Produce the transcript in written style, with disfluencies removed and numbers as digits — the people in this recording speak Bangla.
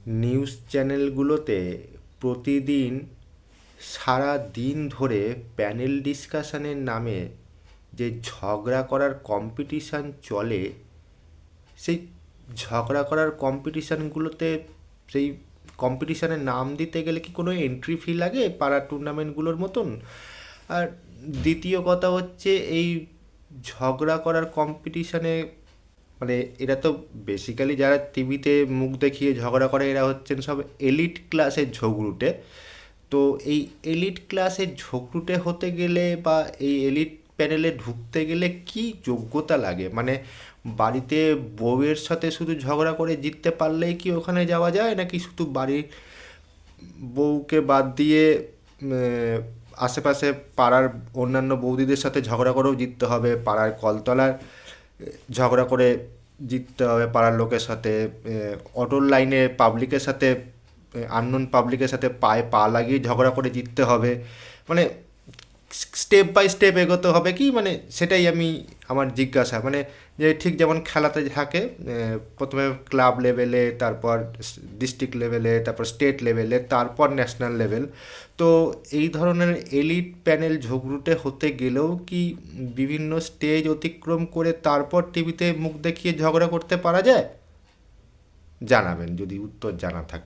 নিউজ চ্যানেলগুলোতে প্রতিদিন সারা দিন ধরে প্যানেল ডিসকাশনের নামে যে ঝগড়া করার কম্পিটিশান চলে, সেই ঝগড়া করার কম্পিটিশানগুলোতে সেই কম্পিটিশানের নাম দিতে গেলে কি কোনো এন্ট্রি ফি লাগে পাড়ার টুর্নামেন্টগুলোর মতন? আর দ্বিতীয় কথা হচ্ছে, এই ঝগড়া করার কম্পিটিশানে মানে এরা তো বেসিক্যালি যারা টিভিতে মুখ দেখিয়ে ঝগড়া করে এরা হচ্ছেন সব এলিট ক্লাসের ঝগড়ুটে। তো এই এলিট ক্লাসের ঝগড়ুটে হতে গেলে বা এই এলিট প্যানেলে ঢুকতে গেলে কি যোগ্যতা লাগে? মানে বাড়িতে বউয়ের সাথে শুধু ঝগড়া করে জিততে পারলেই কি ওখানে যাওয়া যায়, নাকি শুধু বাড়ির বউকে বাদ দিয়ে আশেপাশে পাড়ার অন্যান্য বৌদিদের সাথে ঝগড়া করেও জিততে হবে, পাড়ার কলতলার ঝগড়া করে জিততে হবে পাড়ার লোকের সাথে, অটোর লাইনে পাবলিকের সাথে আননোন পাবলিকের সাথে পায়ে পা লাগিয়ে ঝগড়া করে জিততে হবে? মানে স্টেপ বাই স্টেপ এগোতে হবে কি, মানে সেটাই আমি আমার জিজ্ঞাসা। মানে যে ঠিক যেমন খেলাতে থাকে, প্রথমে ক্লাব লেভেলে, তারপর ডিস্ট্রিক্ট লেভেলে, তারপর স্টেট লেভেলে, তারপর ন্যাশনাল লেভেল। তো এই ধরনের এলিট প্যানেল ঝগড়ুটে হতে গেলেও কি বিভিন্ন স্টেজ অতিক্রম করে তারপর টিভিতে মুখ দেখিয়ে ঝগড়া করতে পারা যায়? জানাবেন যদি উত্তর জানা থাকে।